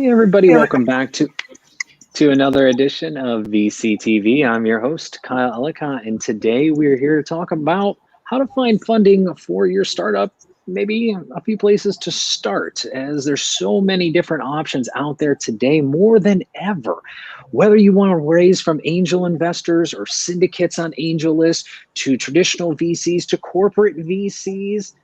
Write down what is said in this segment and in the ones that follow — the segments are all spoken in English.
Hey everybody, welcome back to another edition of VCTV. I'm your host, Kyle Ellicott, and today we're here to talk about how to find funding for your startup, maybe a few places to start, as there's so many different options out there today, more than ever. Whether you want to raise from angel investors or syndicates on angel lists, to traditional VCs, to corporate VCs,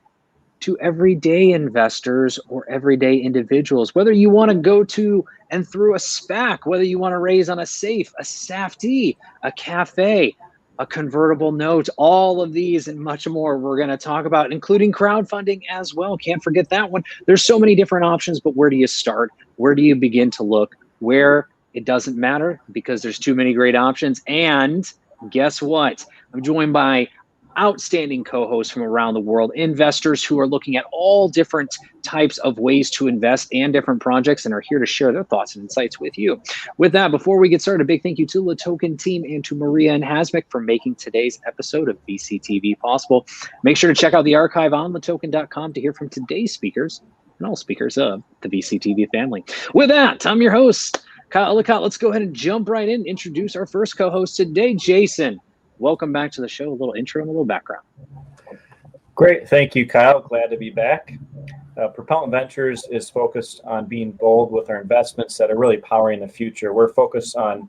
to everyday investors or everyday individuals, whether you want to go to and through a SPAC, whether you want to raise on a SAFE, a SAFT, a cafe, a convertible note, all of these and much more we're going to talk about, including crowdfunding as well. Can't forget that one. There's so many different options, but where do you start? Where do you begin to look? Where it doesn't matter because there's too many great options. And guess what? I'm joined by outstanding co-hosts from around the world, investors who are looking at all different types of ways to invest and different projects and are here to share their thoughts and insights with you. With that, before we get started, a big thank you to the Token team and to Maria and Hasmic for making today's episode of VCTV possible. Make sure to check out the archive on thetoken.com to hear from today's speakers and all speakers of the VCTV family. With that, I'm your host, Kyle Ellicott. Let's go ahead and jump right in, introduce our first co-host today, Jason. Welcome back to the show. A little intro and a little background. Great. Thank you, Kyle. Glad to be back. Propellant Ventures is focused on being bold with our investments that are really powering the future. We're focused on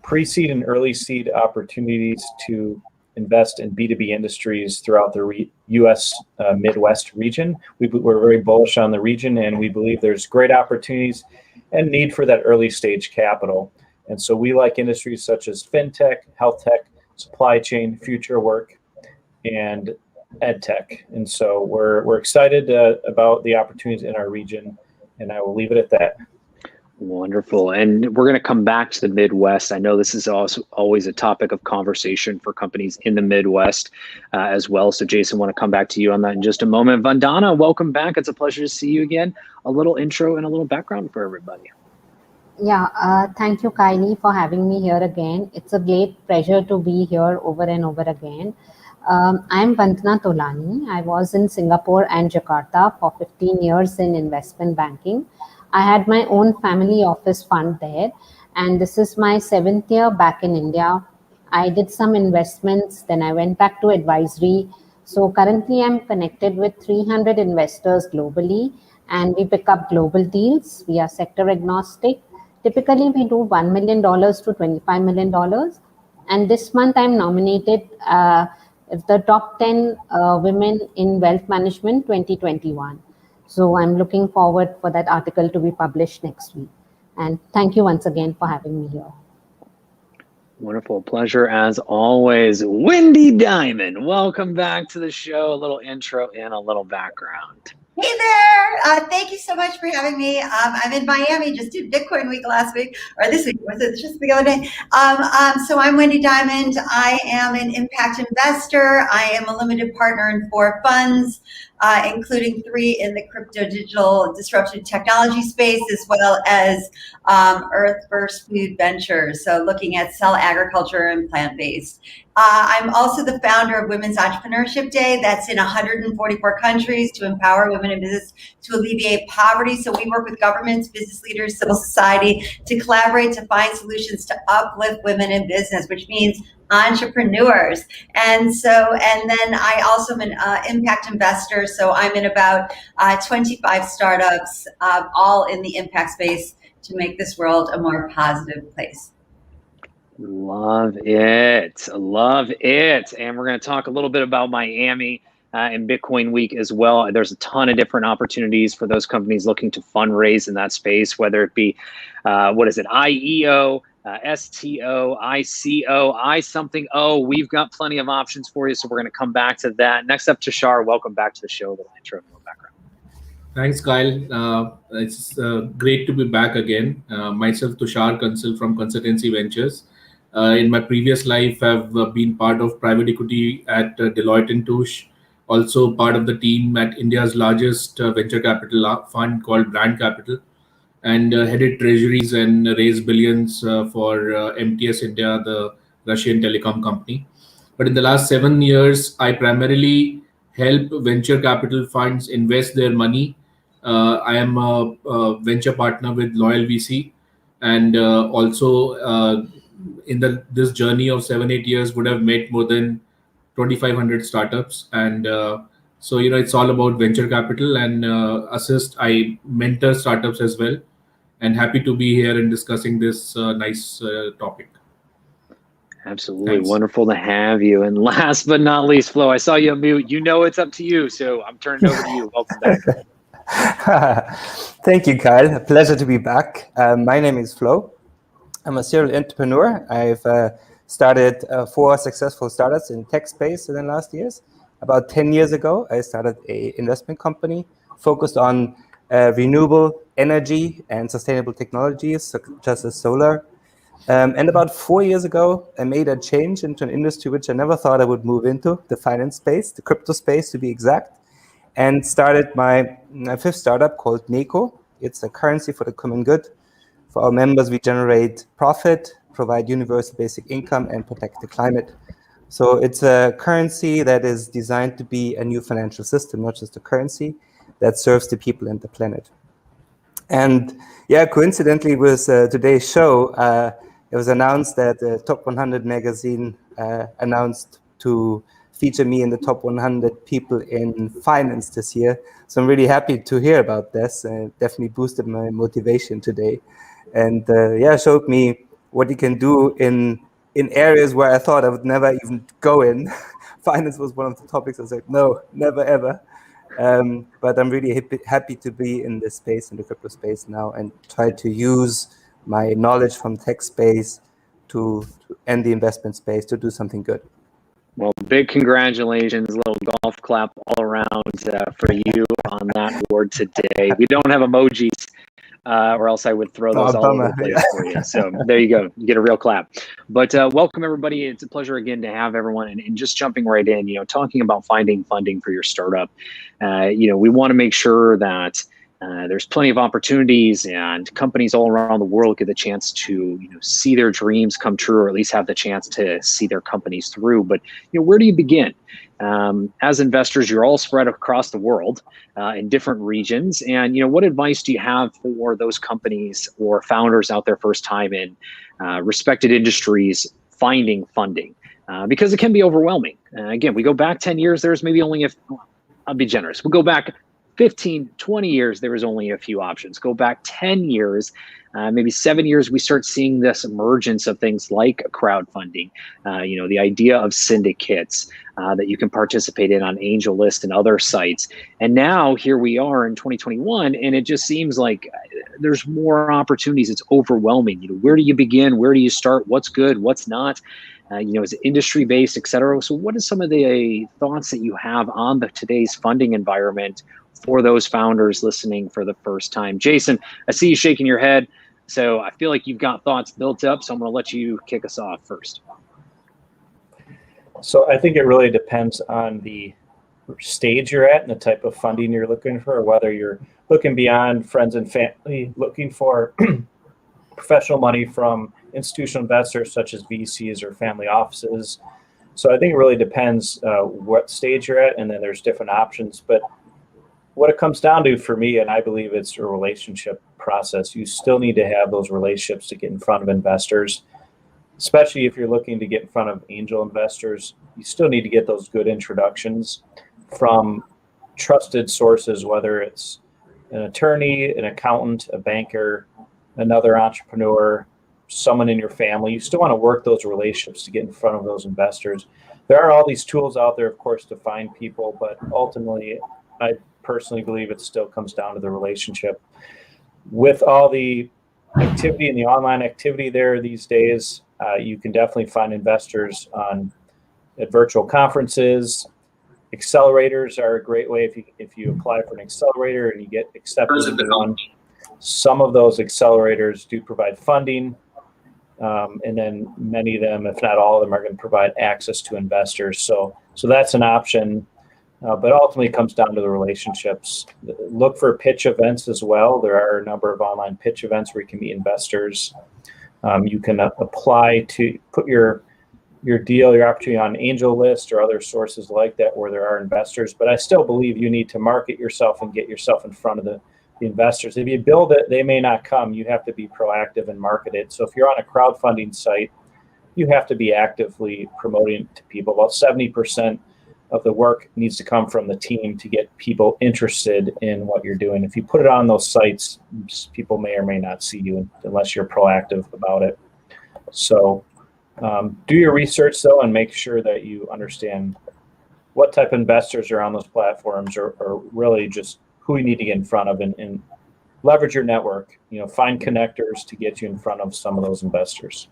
pre-seed and early seed opportunities to invest in B2B industries throughout the U.S. Midwest region. We're very bullish on the region, and we believe there's great opportunities and need for that early stage capital. And so we like industries such as fintech, health tech, supply chain, future work, and ed tech. And so we're excited about the opportunities in our region, and I will leave it at that. Wonderful. And we're going to come back to the Midwest. I know this is also always a topic of conversation for companies in the Midwest as well. So Jason, I want to come back to you on that in just a moment. Vandana, welcome back. It's a pleasure to see you again. A little intro and a little background for everybody. Yeah, thank you, Kylie, for having me here again. It's a great pleasure to be here over and over again. I'm Vandana Tolani. I was in Singapore and Jakarta for 15 years in investment banking. I had my own family office fund there, and this is my 7th year back in India. I did some investments, then I went back to advisory. So currently I'm connected with 300 investors globally, and we pick up global deals. We are sector agnostic. Typically, we do $1 million to $25 million. And this month, I'm nominated the top 10 women in wealth management 2021. So I'm looking forward for that article to be published next week. And thank you once again for having me here. Wonderful. Pleasure as always. Wendy Diamond, welcome back to the show. A little intro and a little background. Hey there! Thank you so much for having me. I'm in Miami. Just did Bitcoin week last week, or this week. Was it just the other day? So I'm Wendy Diamond. I am an impact investor. I am a limited partner in 4 funds, including 3 in the crypto digital disruptive technology space, as well as Earth First Food Ventures. So looking at cell agriculture and plant-based. I'm also the founder of Women's Entrepreneurship Day. That's in 144 countries to empower women in business to alleviate poverty. So we work with governments, business leaders, civil society to collaborate to find solutions to uplift women in business, which means entrepreneurs. And then I also am an impact investor. So I'm in about 25 startups, all in the impact space to make this world a more positive place. Love it. Love it. And we're going to talk a little bit about Miami and Bitcoin week as well. There's a ton of different opportunities for those companies looking to fundraise in that space, whether it be, IEO, STO, ICO, I something O. We've got plenty of options for you. So we're going to come back to that. Next up, Tushar, welcome back to the show. A little intro and a little background. Thanks, Kyle. It's great to be back again. Myself, Tushar Kansal from Consultancy Ventures. In my previous life, I've been part of private equity at Deloitte & Touche, also part of the team at India's largest venture capital fund called Brand Capital, and headed treasuries and raised billions for MTS India, the Russian telecom company. But in the last 7 years, I primarily help venture capital funds invest their money I am a venture partner with Loyal VC, and also in this journey of 7-8 years would have met more than 2,500 startups. And so it's all about venture capital and I mentor startups as well, and happy to be here and discussing this nice topic. Absolutely. Thanks. Wonderful to have you. And last but not least, Flo, I saw you unmute. You know it's up to you, so I'm turning it over to you. Welcome back. Thank you, Kyle. A pleasure to be back. My name is Flo. I'm a serial entrepreneur. I've started 4 successful startups in tech space in the last years. About 10 years ago, I started an investment company focused on renewable energy and sustainable technologies, such as solar. And about 4 years ago, I made a change into an industry which I never thought I would move into, the finance space, the crypto space to be exact, and started my 5th startup called NECO. It's a currency for the common good. For our members, we generate profit, provide universal basic income, and protect the climate. So it's a currency that is designed to be a new financial system, not just a currency that serves the people and the planet. And yeah, coincidentally with today's show, it was announced that the Top 100 magazine announced to feature me in the top 100 people in finance this year. So I'm really happy to hear about this. Definitely boosted my motivation today. And yeah, showed me what you can do in areas where I thought I would never even go in. Finance was one of the topics I said, no, never, ever. But I'm really happy to be in this space, in the crypto space now, and try to use my knowledge from tech space and the investment space to do something good. Well, big congratulations, little golf clap all around for you on that award today. We don't have emojis, or else I would throw those all over the place for you. So there you go. You get a real clap. But welcome, everybody. It's a pleasure again to have everyone. And just jumping right in, talking about finding funding for your startup. We want to make sure that there's plenty of opportunities and companies all around the world get the chance to see their dreams come true, or at least have the chance to see their companies through. But where do you begin? As investors, you're all spread across the world in different regions. And what advice do you have for those companies or founders out there first time in respected industries finding funding? Because it can be overwhelming. Again, we go back 10 years, there's maybe only I'll be generous. We'll go back 15, 20 years, there was only a few options. Go back 10 years, maybe 7 years, we start seeing this emergence of things like crowdfunding, the idea of syndicates that you can participate in on AngelList and other sites. And now here we are in 2021, and it just seems like there's more opportunities. It's overwhelming. Where do you begin? Where do you start? What's good? What's not? Is it industry based, et cetera? So what are some of the thoughts that you have on today's funding environment for those founders listening for the first time? Jason, I see you shaking your head, so I feel like you've got thoughts built up, so I'm going to let you kick us off first. So I think it really depends on the stage you're at and the type of funding you're looking for, whether you're looking beyond friends and family, looking for professional money from institutional investors such as VCs or family offices. So I think it really depends what stage you're at, and then there's different options. But what it comes down to for me, and I believe it's a relationship process, you still need to have those relationships to get in front of investors, especially if you're looking to get in front of angel investors. You still need to get those good introductions from trusted sources, whether it's an attorney, an accountant, a banker, another entrepreneur, someone in your family. You still want to work those relationships to get in front of those investors. There are all these tools out there, of course, to find people, but ultimately, I personally believe it still comes down to the relationship. With all the activity and the online activity there these days, you can definitely find investors at virtual conferences. Accelerators are a great way if you apply for an accelerator and you get accepted into one. Some of those accelerators do provide funding, and then many of them, if not all of them, are going to provide access to investors. So that's an option. But ultimately, it comes down to the relationships. Look for pitch events as well. There are a number of online pitch events where you can meet investors. You can apply to put your deal, your opportunity on AngelList or other sources like that where there are investors. But I still believe you need to market yourself and get yourself in front of the investors. If you build it, they may not come. You have to be proactive and market it. So if you're on a crowdfunding site, you have to be actively promoting it to people. About 70% of the work needs to come from the team to get people interested in what you're doing. If you put it on those sites, people may or may not see you unless you're proactive about it. So do your research, though, and make sure that you understand what type of investors are on those platforms, or really just who you need to get in front of, and leverage your network. Find connectors to get you in front of some of those investors.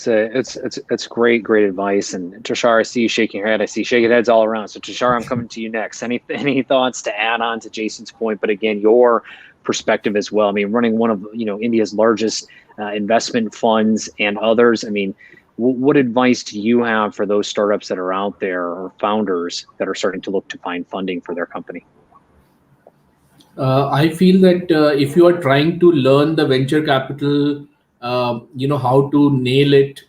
It's great advice. And Tushar, I see you shaking your head. I see shaking heads all around. So Tushar, I'm coming to you next. Any thoughts to add on to Jason's point? But again, your perspective as well. I mean, running one of India's largest investment funds and others. I mean, what advice do you have for those startups that are out there, or founders that are starting to look to find funding for their company? I feel that if you are trying to learn the venture capital, how to nail it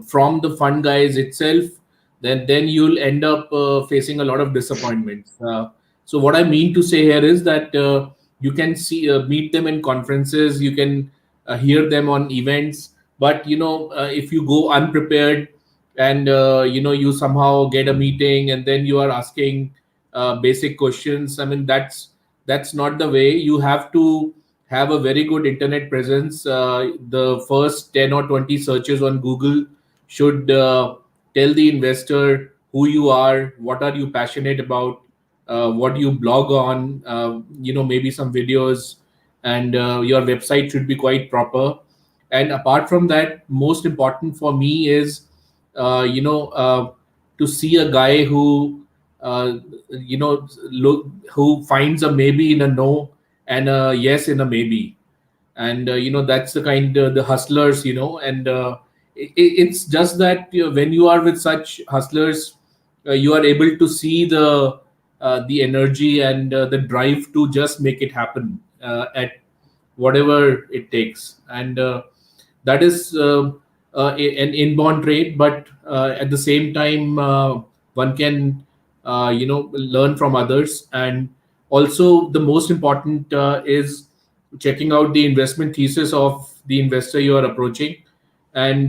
from the fund guys itself, then you'll end up facing a lot of disappointments. So what I mean to say here is that you can meet them in conferences, you can hear them on events, but if you go unprepared and you somehow get a meeting and then you are asking basic questions, I mean that's not the way. You have to have a very good internet presence. The first 10 or 20 searches on Google should tell the investor who you are, what are you passionate about, what you blog on, maybe some videos, and your website should be quite proper. And apart from that, most important for me is, to see a guy who, who finds a maybe in a no and a yes in a maybe. And, that's the kind of the hustlers, and it's just that when you are with such hustlers, you are able to see the energy and the drive to just make it happen at whatever it takes. And that is an inborn trait, but at the same time, one can, learn from others. And also the most important is checking out the investment thesis of the investor you are approaching, and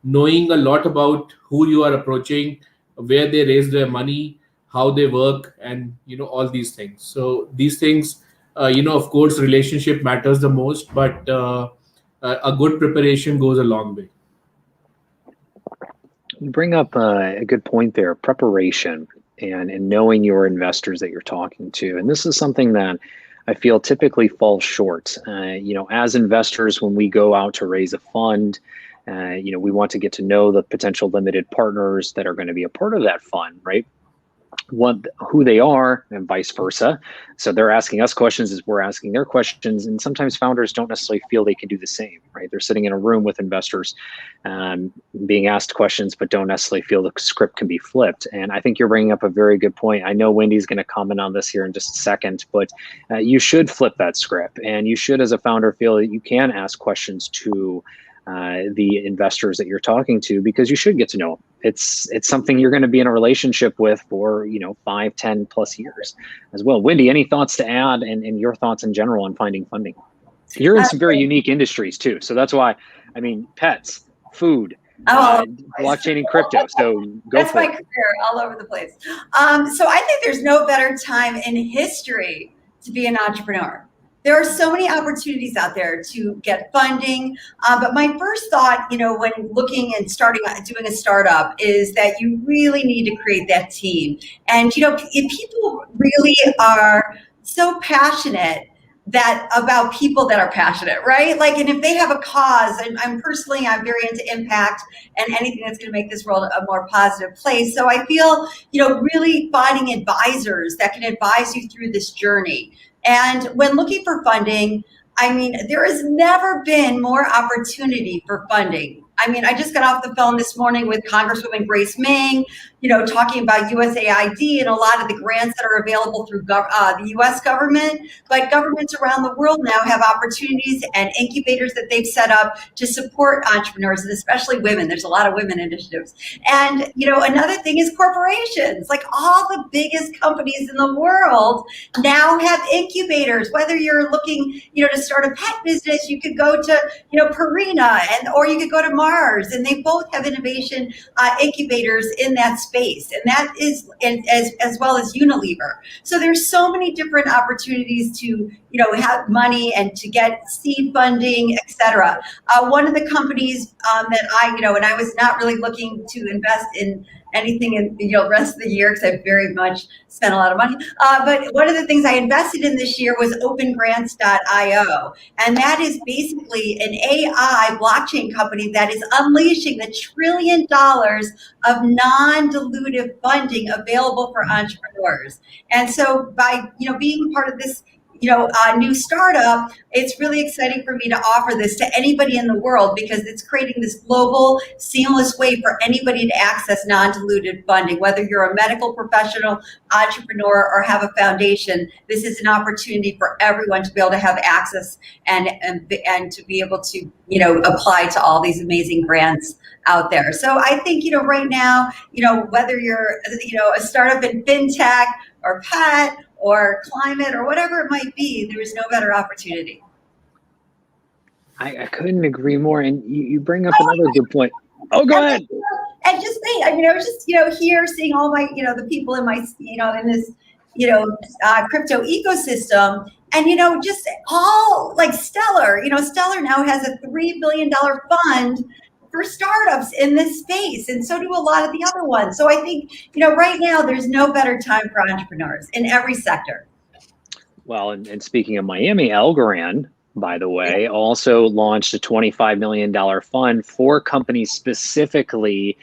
knowing a lot about who you are approaching, where they raise their money, how they work, and all these things. So these things, of course, relationship matters the most, but a good preparation goes a long way. You bring up a good point there, preparation and knowing your investors that you're talking to. And this is something that I feel typically falls short. As investors, when we go out to raise a fund, we want to get to know the potential limited partners that are going to be a part of that fund, right? Who they are, and vice versa. So they're asking us questions as we're asking their questions. And sometimes founders don't necessarily feel they can do the same, right? They're sitting in a room with investors being asked questions, but don't necessarily feel the script can be flipped. And I think you're bringing up a very good point. I know Wendy's going to comment on this here in just a second, but you should flip that script. And you should, as a founder, feel that you can ask questions to the investors that you're talking to, because you should get to know them. It's something you're going to be in a relationship with for 5, 10 plus years as well. Wendy, any thoughts to add, and your thoughts in general on finding funding? You're in some very unique industries too, so that's why. I mean, pets, food, blockchain, and crypto. So that's my career, all over the place. So I think there's no better time in history to be an entrepreneur. There are so many opportunities out there to get funding. But my first thought, when looking and doing a startup, is that you really need to create that team. And, if people really are so passionate about people that are passionate, right? Like, and if they have a cause, and I'm very into impact and anything that's going to make this world a more positive place. So I feel, really finding advisors that can advise you through this journey. And when looking for funding, I mean, there has never been more opportunity for funding. I mean, I just got off the phone this morning with Congresswoman Grace Meng, talking about USAID and a lot of the grants that are available through the U.S. government. But governments around the world now have opportunities and incubators that they've set up to support entrepreneurs, and especially women. There's a lot of women initiatives. And, another thing is corporations. Like all the biggest companies in the world now have incubators. Whether you're looking, to start a pet business, you could go to, Purina, or you could go to Mars, and they both have innovation incubators in that space, and that is as well as Unilever. So there's so many different opportunities to have money and to get seed funding, etc. One of the companies that and I was not really looking to invest in anything in the rest of the year because I very much spent a lot of money. But one of the things I invested in this year was opengrants.io. And that is basically an AI blockchain company that is unleashing the $1 trillion of non-dilutive funding available for entrepreneurs. And so by being part of this new startup, it's really exciting for me to offer this to anybody in the world because it's creating this global, seamless way for anybody to access non-dilutive funding. Whether you're a medical professional, entrepreneur, or have a foundation, this is an opportunity for everyone to be able to have access and to be able to apply to all these amazing grants out there. So I think right now, whether you're a startup in fintech or pet or climate or whatever it might be, there is no better opportunity. I couldn't agree more. And you bring up another good point. Oh, go ahead. And just me, I was just, here seeing all my, the people in my, in this, crypto ecosystem, and, just all like Stellar, Stellar now has a $3 billion fund for startups in this space, and so do a lot of the other ones. So I think, right now there's no better time for entrepreneurs in every sector. Well, and speaking of Miami, Elgaran, by the way, also launched a $25 million fund for companies specifically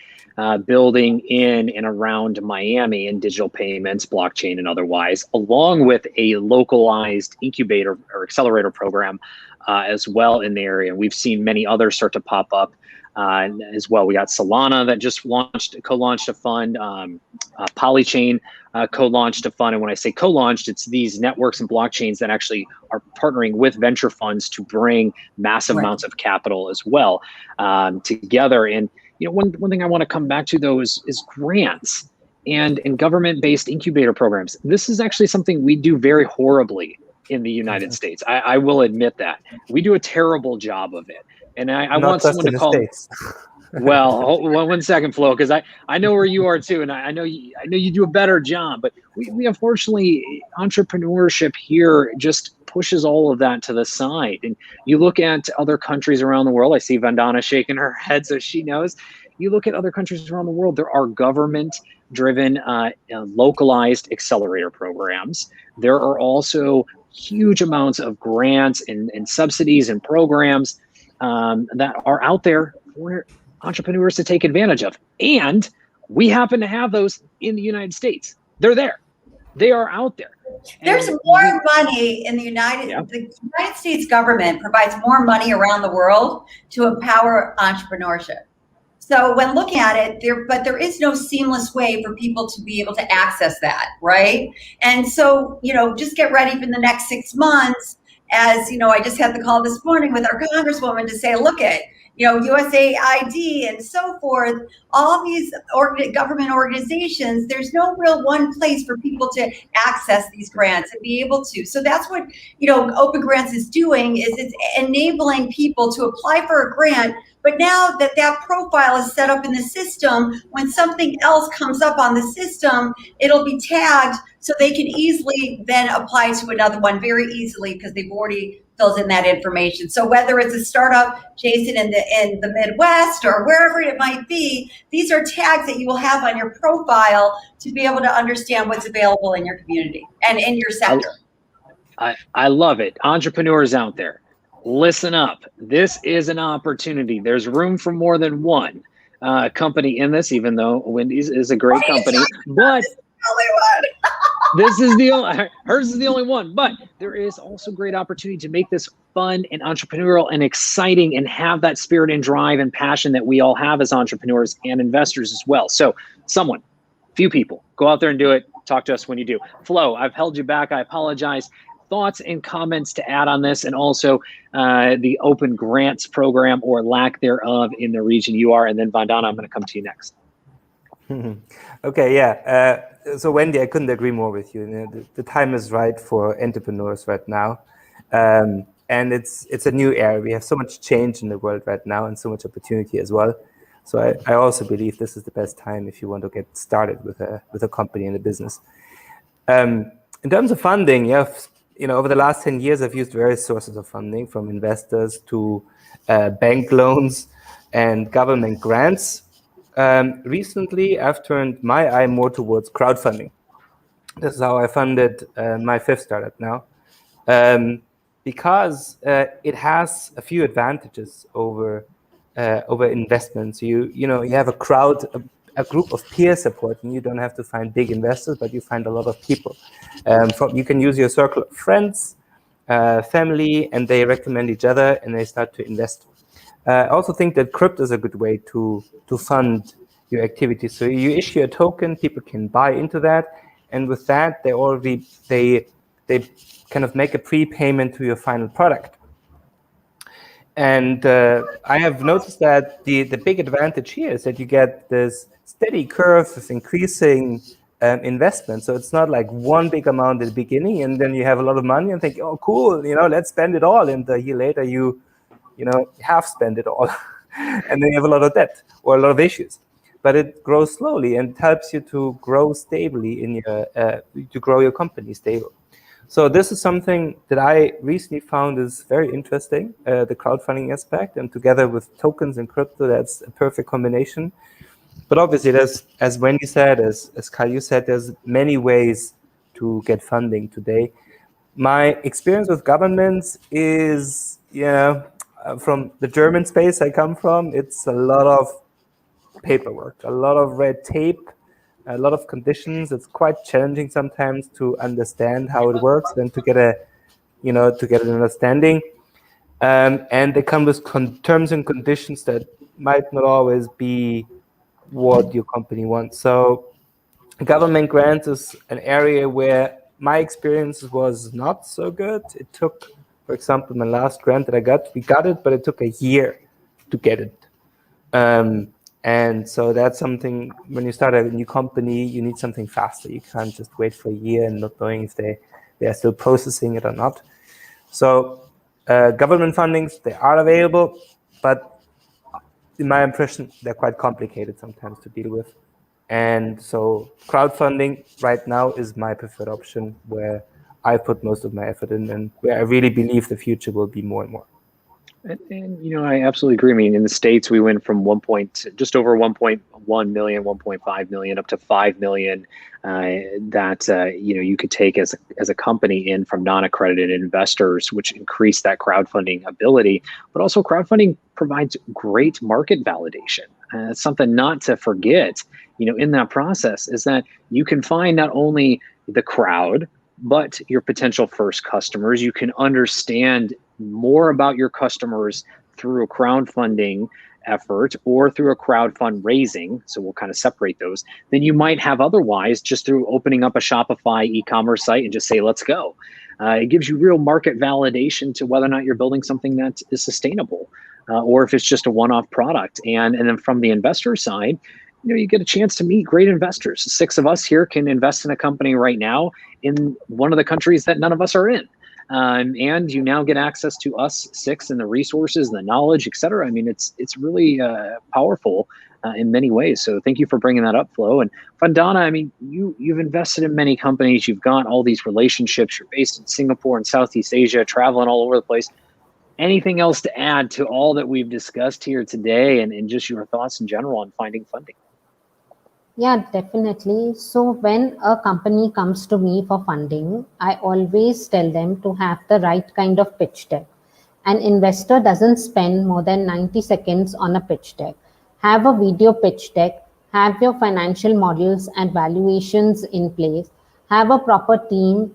building in and around Miami in digital payments, blockchain, and otherwise, along with a localized incubator or accelerator program as well in the area. We've seen many others start to pop up as well. We got Solana that just co-launched a fund. Polychain co-launched a fund. And when I say co-launched, it's these networks and blockchains that actually are partnering with venture funds to bring massive amounts of capital as well together. And one thing I want to come back to though is grants and government-based incubator programs. This is actually something we do very horribly in the United States. I will admit that. We do a terrible job of it. And I want someone to call. Well, one second, Flo, because I know where you are too, and I know you do a better job. But we unfortunately, entrepreneurship here just pushes all of that to the side. And you look at other countries around the world. I see Vandana shaking her head, so she knows. You look at other countries around the world. There are government-driven, localized accelerator programs. There are also huge amounts of grants and subsidies and programs that are out there for entrepreneurs to take advantage of. And we happen to have those in the United States. They're there. They are out there. There's more money in the the United States government provides more money around the world to empower entrepreneurship. So when looking at it, there is no seamless way for people to be able to access that, right? And so, just get ready for the next 6 months. As I just had the call this morning with our congresswoman to say, look at, USAID and so forth, all these government organizations, there's no real one place for people to access these grants and be able to. So that's what, Open Grants is doing, is it's enabling people to apply for a grant. But now that profile is set up in the system, when something else comes up on the system, it'll be tagged so they can easily then apply to another one very easily because they've already filled in that information. So whether it's a startup, Jason, in the Midwest or wherever it might be, these are tags that you will have on your profile to be able to understand what's available in your community and in your sector. I love it. Entrepreneurs out there, listen up. This is an opportunity. There's room for more than one company in this, even though Wendy's is a great company. But This is the only, hers is the only one, but there is also great opportunity to make this fun and entrepreneurial and exciting and have that spirit and drive and passion that we all have as entrepreneurs and investors as well. So someone, few people, go out there and do it. Talk to us when you do. Flo, I've held you back. I apologize. Thoughts and comments to add on this, and also the open grants program or lack thereof in the region you are. And then Vandana, I'm going to come to you next. Okay, yeah. So Wendy, I couldn't agree more with you. The time is right for entrepreneurs right now. And it's a new era. We have so much change in the world right now and so much opportunity as well. So I also believe this is the best time if you want to get started with a company and a business. In terms of funding, over the last 10 years, I've used various sources of funding, from investors to bank loans and government grants. Recently, I've turned my eye more towards crowdfunding. This is how I funded my fifth startup now, because it has a few advantages over investments. You have a crowd, a group of peer support, and you don't have to find big investors, but you find a lot of people. You can use your circle of friends, family, and they recommend each other, and they start to invest. I also think that crypto is a good way to fund your activities. So you issue a token, people can buy into that, and with that, they kind of make a prepayment to your final product. And I have noticed that the big advantage here is that you get this steady curve of increasing investment. So it's not like one big amount at the beginning, and then you have a lot of money and think, oh, cool, let's spend it all. And a year later, you half spend it all, and then you have a lot of debt or a lot of issues. But it grows slowly and helps you to grow stably to grow your company stable. So this is something that I recently found is very interesting, the crowdfunding aspect, and together with tokens and crypto, that's a perfect combination. But obviously, as Wendy said, as Kyle said, there's many ways to get funding today. My experience with governments is, from the German space I come from, it's a lot of paperwork, a lot of red tape, a lot of conditions. It's quite challenging sometimes to understand how it works, then to get an understanding. And they come with terms and conditions that might not always be what your company wants. So government grants is an area where my experience was not so good. It took, for example, my last grant that I got, we got it, but it took a year to get it. And so that's something, when you start a new company, you need something faster. You can't just wait for a year and not knowing if they are still processing it or not. So government fundings, they are available, but in my impression, they're quite complicated sometimes to deal with. And so crowdfunding right now is my preferred option, where I put most of my effort in and where I really believe the future will be more and more. And I absolutely agree. I mean, in the States, we went from just over 1.1 million, 1.5 million, up to 5 million that you could take as a company in from non-accredited investors, which increased that crowdfunding ability. But also, crowdfunding provides great market validation. It's something not to forget. In that process, is that you can find not only the crowd, but your potential first customers. You can understand more about your customers through a crowdfunding effort or through a crowdfund raising. So we'll kind of separate those. Then you might have otherwise just through opening up a Shopify e-commerce site and just say, let's go. It gives you real market validation to whether or not you're building something that is sustainable or if it's just a one-off product. And then from the investor side, you get a chance to meet great investors. 6 of us here can invest in a company right now in one of the countries that none of us are in. And you now get access to us 6 and the resources, the knowledge, et cetera. I mean, it's really powerful in many ways. So thank you for bringing that up, Flo. And Vandana, I mean, you've invested in many companies. You've got all these relationships. You're based in Singapore and Southeast Asia, traveling all over the place. Anything else to add to all that we've discussed here today and just your thoughts in general on finding funding? Yeah, definitely. So when a company comes to me for funding, I always tell them to have the right kind of pitch deck. An investor doesn't spend more than 90 seconds on a pitch deck. Have a video pitch deck, have your financial models and valuations in place, have a proper team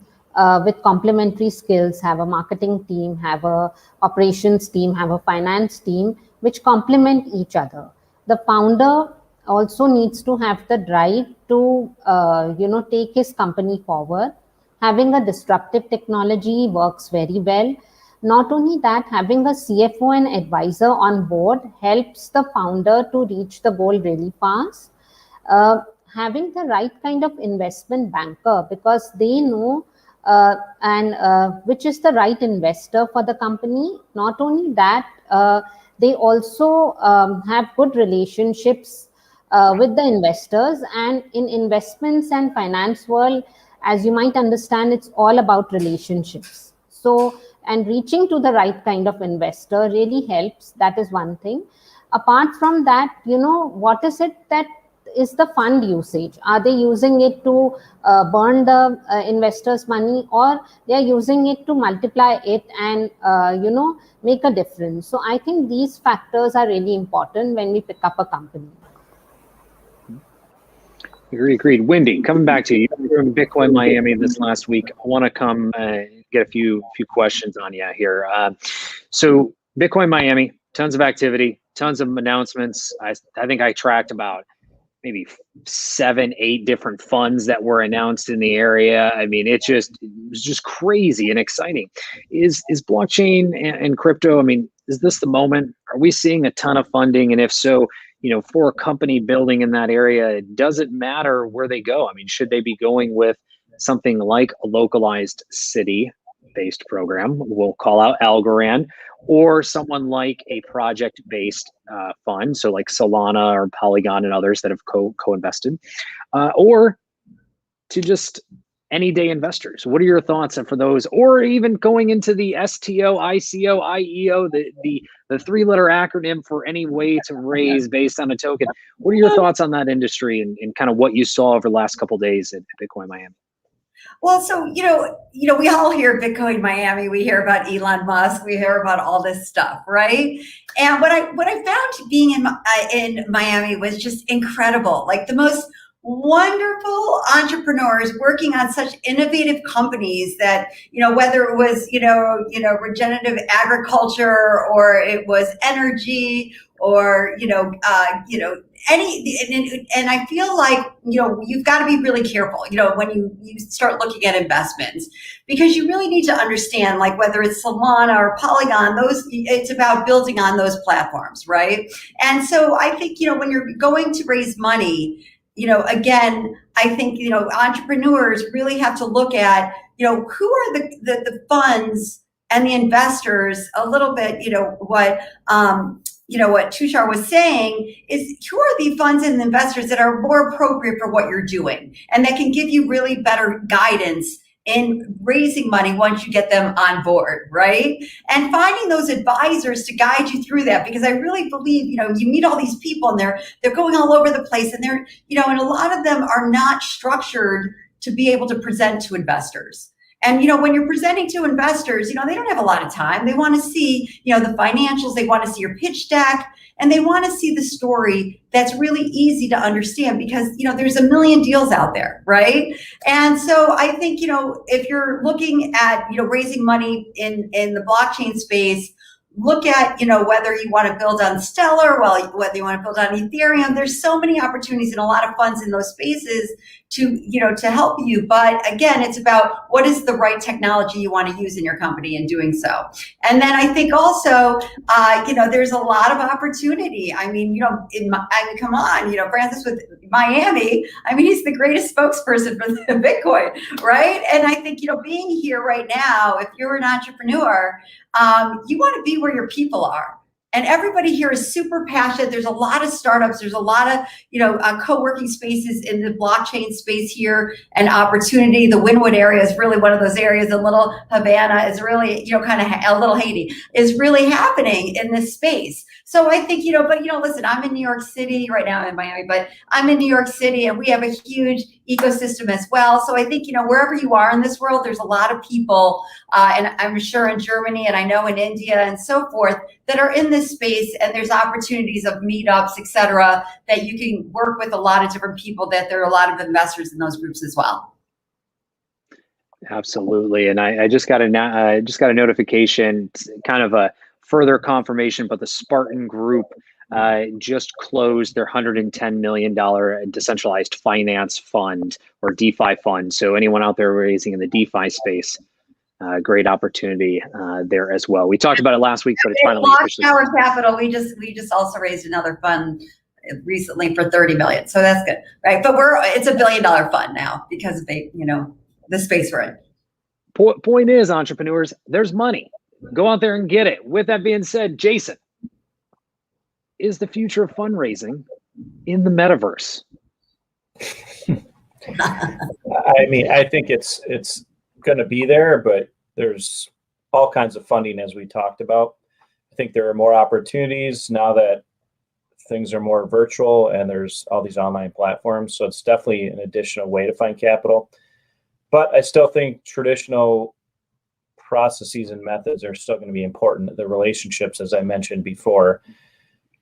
with complementary skills, have a marketing team, have a operations team, have a finance team, which complement each other. The founder also needs to have the drive to, take his company forward. Having a disruptive technology works very well. Not only that, having a CFO and advisor on board helps the founder to reach the goal really fast. Having the right kind of investment banker, because they know and which is the right investor for the company. Not only that, they also have good relationships with the investors. And in investments and finance world, as you might understand, it's all about relationships. So, and reaching to the right kind of investor really helps. That is one thing. Apart from that, what is it that is the fund usage? Are they using it to burn the investors' money, or they are using it to multiply it and make a difference? So I think these factors are really important when we pick up a company. Agreed. Wendy, coming back to you. You were in Bitcoin Miami this last week. I want to come get a few questions on you here. So Bitcoin Miami, tons of activity, tons of announcements. I think I tracked about maybe 7, 8 different funds that were announced in the area. I mean, it was just crazy and exciting. Is blockchain and crypto, I mean, is this the moment? Are we seeing a ton of funding? And if so, for a company building in that area, does it matter where they go? I mean, should they be going with something like a localized city-based program? We'll call out Algorand, or someone like a project-based fund, so like Solana or Polygon and others that have co-invested, or to just any-day investors. What are your thoughts for those, or even going into the STO, ICO, IEO, the 3-letter acronym for any way to raise based on a token? What are your thoughts on that industry and kind of what you saw over the last couple of days at Bitcoin Miami? Well, so, we all hear Bitcoin Miami, we hear about Elon Musk, we hear about all this stuff, right? And what I found being in Miami was just incredible. Like the most wonderful entrepreneurs working on such innovative companies that, whether it was, regenerative agriculture, or it was energy, or, and I feel like, you've got to be really careful, when you start looking at investments, because you really need to understand, like, whether it's Solana or Polygon, it's about building on those platforms, right? And so I think, when you're going to raise money, again, I think, entrepreneurs really have to look at, who are the funds and the investors, a little bit, what Tushar was saying is, who are the funds and investors that are more appropriate for what you're doing and that can give you really better guidance in raising money once you get them on board, right? And finding those advisors to guide you through that, because I really believe, you meet all these people and they're going all over the place, and they're, and a lot of them are not structured to be able to present to investors. And, when you're presenting to investors, they don't have a lot of time. They want to see, the financials, they want to see your pitch deck, and they want to see the story that's really easy to understand, because, there's a million deals out there, right? And so I think, if you're looking at, raising money in the blockchain space, look at, whether you want to build on Stellar, whether you want to build on Ethereum. There's so many opportunities and a lot of funds in those spaces to help you. But again, it's about what is the right technology you want to use in your company in doing so. And then I think also, there's a lot of opportunity. I mean, come on, Francis with Miami, he's the greatest spokesperson for the Bitcoin, right? And I think, being here right now, if you're an entrepreneur, you want to be where your people are. And everybody here is super passionate. There's a lot of startups. There's a lot of, co-working spaces in the blockchain space here, and opportunity. The Wynwood area is really one of those areas. The little Havana is really, kind of a little Haiti is really happening in this space. So I think, listen, I'm in New York City right now. I'm in Miami, but I'm in New York City, and we have a huge ecosystem as well. So I think, wherever you are in this world, there's a lot of people, and I'm sure in Germany, and I know in India and so forth, that are in this space, and there's opportunities of meetups, et cetera, that you can work with a lot of different people, that there are a lot of investors in those groups as well. Absolutely. And I just got a notification, kind of a further confirmation, but the Spartan Group just closed their $110 million decentralized finance fund, or DeFi fund. So anyone out there raising in the DeFi space, great opportunity there as well. We talked about it last week, but it's finally officially. Our capital. We just also raised another fund recently for 30 million. So that's good, right? But it's $1 billion fund now because of the space we're in. Point is, entrepreneurs, there's money. Go out there and get it. With that being said, Jason, is the future of fundraising in the metaverse? I mean, I think it's going to be there, but there's all kinds of funding, as we talked about. I think there are more opportunities now that things are more virtual and there's all these online platforms. So it's definitely an additional way to find capital. But I still think traditional processes and methods are still going to be important. The relationships, as I mentioned before,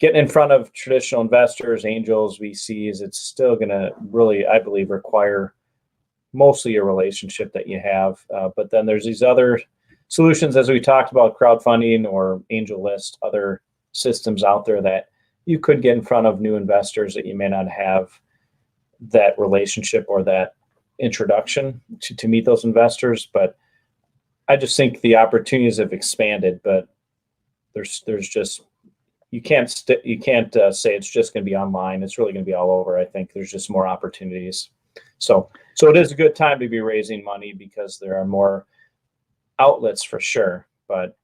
getting in front of traditional investors, angels, VCs, it's still going to really, I believe, require mostly a relationship that you have. But then there's these other solutions, as we talked about, crowdfunding or AngelList, other systems out there that you could get in front of new investors that you may not have that relationship or that introduction to meet those investors. But I just think the opportunities have expanded, but there's just, you can't say it's just going to be online. It's really going to be all over. I think there's just more opportunities. So it is a good time to be raising money because there are more outlets for sure, but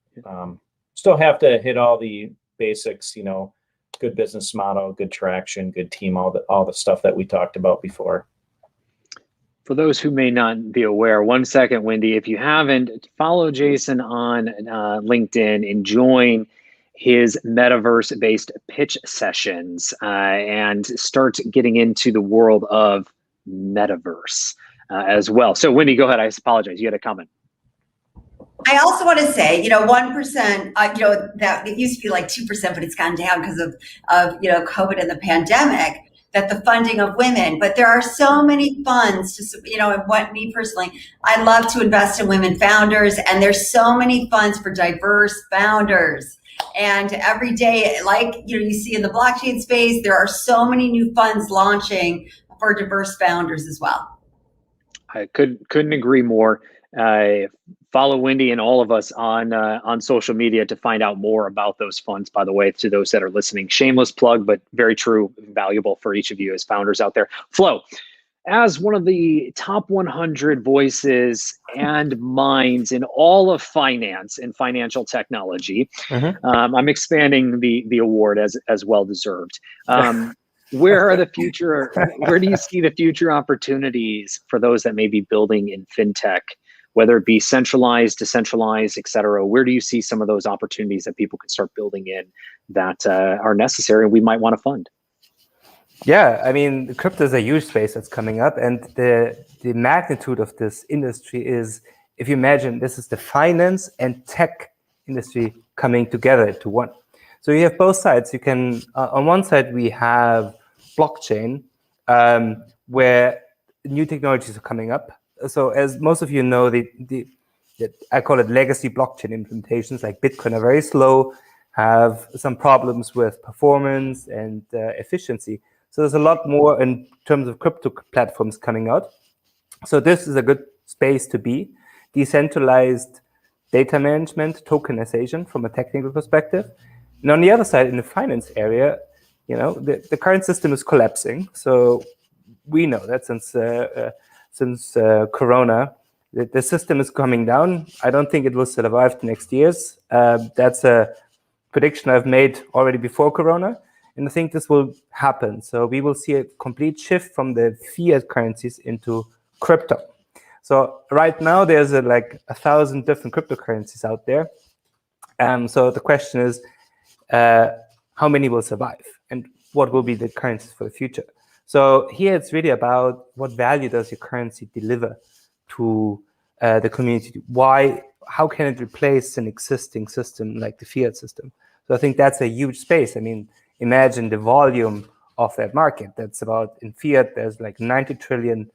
still have to hit all the basics, good business model, good traction, good team, all the stuff that we talked about before. For those who may not be aware, 1 second, Wendy, if you haven't, follow Jason on LinkedIn and join his metaverse-based pitch sessions and start getting into the world of metaverse as well. So Wendy, go ahead. I apologize. You had a comment. I also want to say, 1%, that it used to be like 2%, but it's gone down because of COVID and the pandemic, that the funding of women, but there are so many funds and me personally, I love to invest in women founders, and there's so many funds for diverse founders. And every day, you see in the blockchain space, there are so many new funds launching for diverse founders as well. I couldn't agree more. Follow Wendy and all of us on social media to find out more about those funds, by the way, to those that are listening. Shameless plug, but very true, valuable for each of you as founders out there. Flo, as one of the top 100 voices and minds in all of finance and financial technology, I'm expanding the award as well deserved. Where do you see the future opportunities for those that may be building in fintech, whether it be centralized, decentralized, et cetera? Where do you see some of those opportunities that people can start building in that are necessary and we might want to fund? Yeah, I mean, crypto is a huge space that's coming up, and the magnitude of this industry is, if you imagine, this is the finance and tech industry coming together to one. So you have both sides. You can, on one side, we have blockchain, where new technologies are coming up. So as most of you know, I call it legacy blockchain implementations, like Bitcoin, are very slow, have some problems with performance and efficiency. So there's a lot more in terms of crypto platforms coming out. So this is a good space to be. Decentralized data management, tokenization from a technical perspective. And on the other side, in the finance area, the current system is collapsing. So we know that since Corona, the system is coming down. I don't think it will survive the next years. That's a prediction I've made already before Corona. And I think this will happen. So we will see a complete shift from the fiat currencies into crypto. So right now, there's like 1,000 different cryptocurrencies out there. So the question is, how many will survive? And what will be the currencies for the future? So here it's really about what value does your currency deliver to the community? How can it replace an existing system like the fiat system? So I think that's a huge space. I mean, imagine the volume of that market. That's about, in fiat, there's like $90 trillion.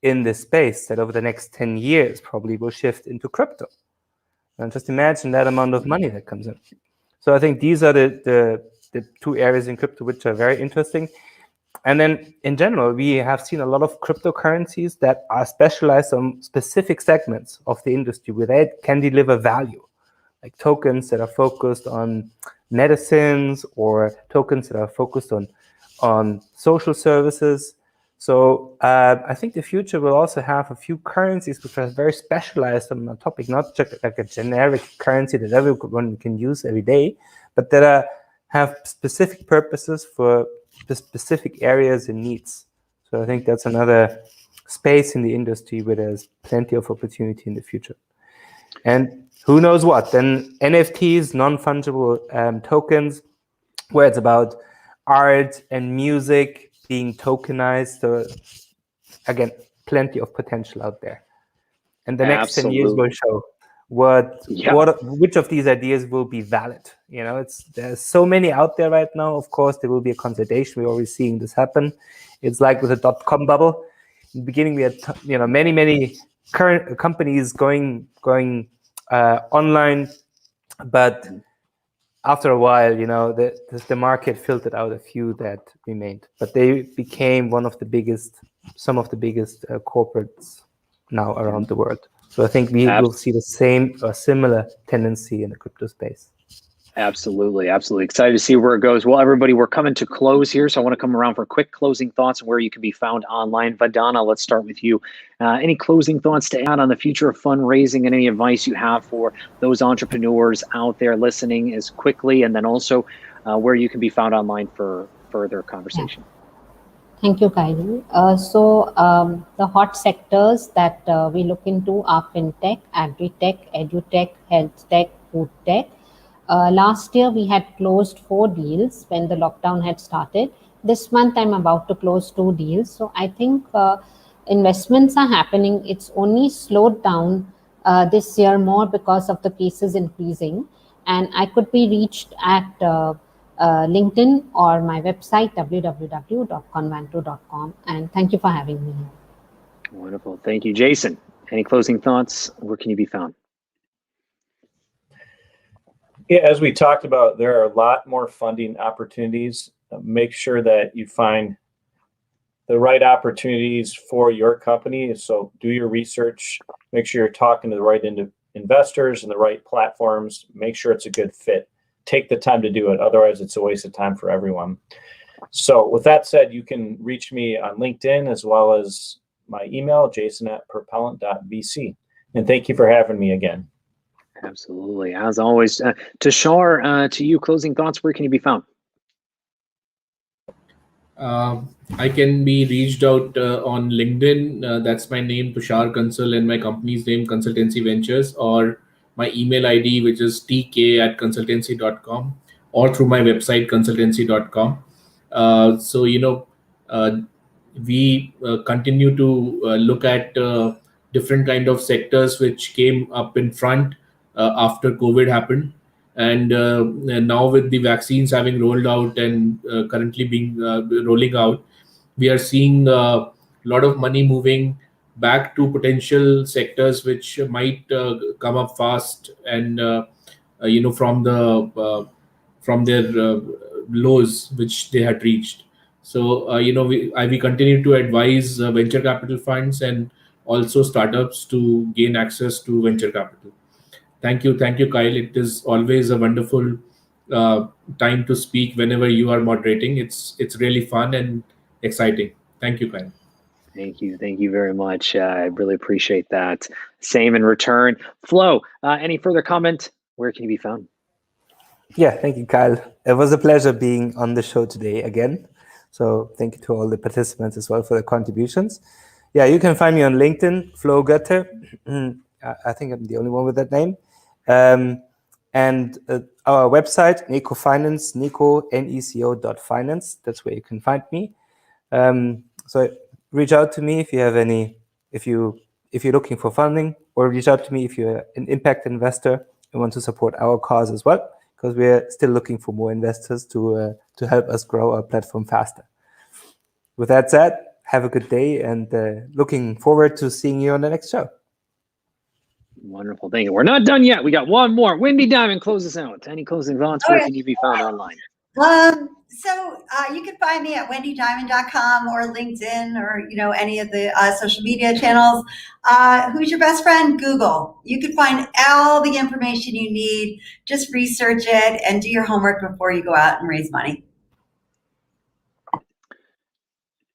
in this space that over the next 10 years probably will shift into crypto. And just imagine that amount of money that comes in. So I think these are the two areas in crypto which are very interesting. And then in general, we have seen a lot of cryptocurrencies that are specialized on specific segments of the industry where they can deliver value, like tokens that are focused on medicines or tokens that are focused on social services. So I think the future will also have a few currencies which are very specialized on a topic, not just like a generic currency that everyone can use every day, but that have specific purposes for the specific areas and needs. So I think that's another space in the industry where there's plenty of opportunity in the future. And who knows what? Then NFTs, non-fungible tokens, where it's about art and music being tokenized. So again, plenty of potential out there. And the next 10 years will show which of these ideas will be valid. You know, there's so many out there right now. Of course, there will be a consolidation. We're already seeing this happen. It's like with the .com bubble. In the beginning, we had many current companies going online, but after a while, the market filtered out a few that remained, but they became some of the biggest corporates now around the world. So I think we will see the same or similar tendency in the crypto space. Absolutely. Excited to see where it goes. Well, everybody, we're coming to close here, so I want to come around for quick closing thoughts on where you can be found online. Vandana, let's start with you. Any closing thoughts to add on the future of fundraising and any advice you have for those entrepreneurs out there listening as quickly, and then also where you can be found online for further conversation? Yeah. Thank you, Kylie. The hot sectors that we look into are fintech, agri-tech, edutech, health tech, food tech. Last year, we had closed 4 deals when the lockdown had started. This month, I'm about to close 2 deals. So I think investments are happening. It's only slowed down this year more because of the cases increasing. And I could be reached at LinkedIn or my website, www.convanto.com. And thank you for having me here. Wonderful. Thank you. Jason, any closing thoughts? Where can you be found? Yeah, as we talked about, there are a lot more funding opportunities. Make sure that you find the right opportunities for your company. So do your research. Make sure you're talking to the right investors and the right platforms. Make sure it's a good fit. Take the time to do it. Otherwise, it's a waste of time for everyone. So with that said, you can reach me on LinkedIn as well as my email, jason@propellant.vc. And thank you for having me again. Absolutely. As always, Tushar, to you, closing thoughts, where can you be found? I can be reached out on LinkedIn. That's my name, Tushar Consul, and my company's name, Consultancy Ventures, or my email ID, which is tk@consultancy.com, or through my website, consultancy.com. We continue to look at different kind of sectors which came up in front after COVID happened. And now with the vaccines having rolled out and currently being rolling out, we are seeing a lot of money moving back to potential sectors which might come up fast and from their lows which they had reached. So we continue to advise venture capital funds and also startups to gain access to venture capital. Thank you, Kyle. It is always a wonderful time to speak whenever you are moderating. It's really fun and exciting. Thank you, Kyle. Thank you very much. I really appreciate that. Same in return. Flo, any further comment? Where can you be found? Yeah, thank you, Kyle. It was a pleasure being on the show today again. So thank you to all the participants as well for their contributions. Yeah, you can find me on LinkedIn, Flo Götte. I think I'm the only one with that name. And our website, Neco Finance, neco.finance. That's where you can find me. So reach out to me if you have if you're looking for funding, or reach out to me if you're an impact investor and want to support our cause as well, because we're still looking for more investors to help us grow our platform faster. With that said, have a good day, and looking forward to seeing you on the next show. Wonderful. Thank you. We're not done yet. We got one more. Wendy Diamond, close us out. Any closing thoughts? Where can you be found online? So you can find me at wendydiamond.com or LinkedIn or, any of the social media channels. Who's your best friend? Google. You can find all the information you need. Just research it and do your homework before you go out and raise money.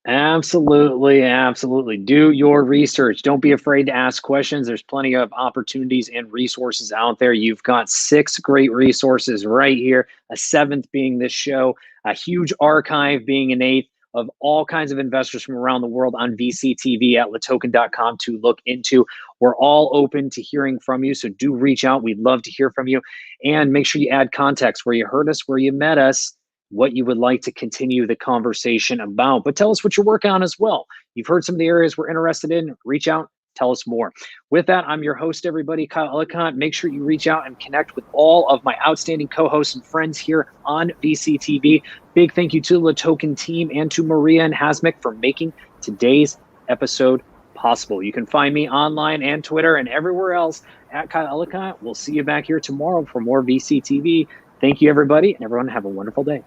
Absolutely, absolutely. Do your research. Don't be afraid to ask questions. There's plenty of opportunities and resources out there. You've got 6 great resources right here, a 7th being this show, a huge archive being an 8th of all kinds of investors from around the world on VCTV at latoken.com to look into. We're all open to hearing from you, so do reach out. We'd love to hear from you. And make sure you add context, where you heard us, where you met us, what you would like to continue the conversation about. But tell us what you're working on as well. You've heard some of the areas we're interested in. Reach out, tell us more. With that, I'm your host, everybody, Kyle Ellicott. Make sure you reach out and connect with all of my outstanding co-hosts and friends here on VCTV. Big thank you to the Token team and to Maria and Hasmik for making today's episode possible. You can find me online and Twitter and everywhere else at Kyle Ellicott. We'll see you back here tomorrow for more VCTV. Thank you, everybody, and everyone have a wonderful day.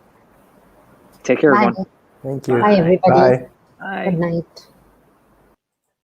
Take care, everyone. Thank you. Bye, everybody. Bye. Bye. Good night.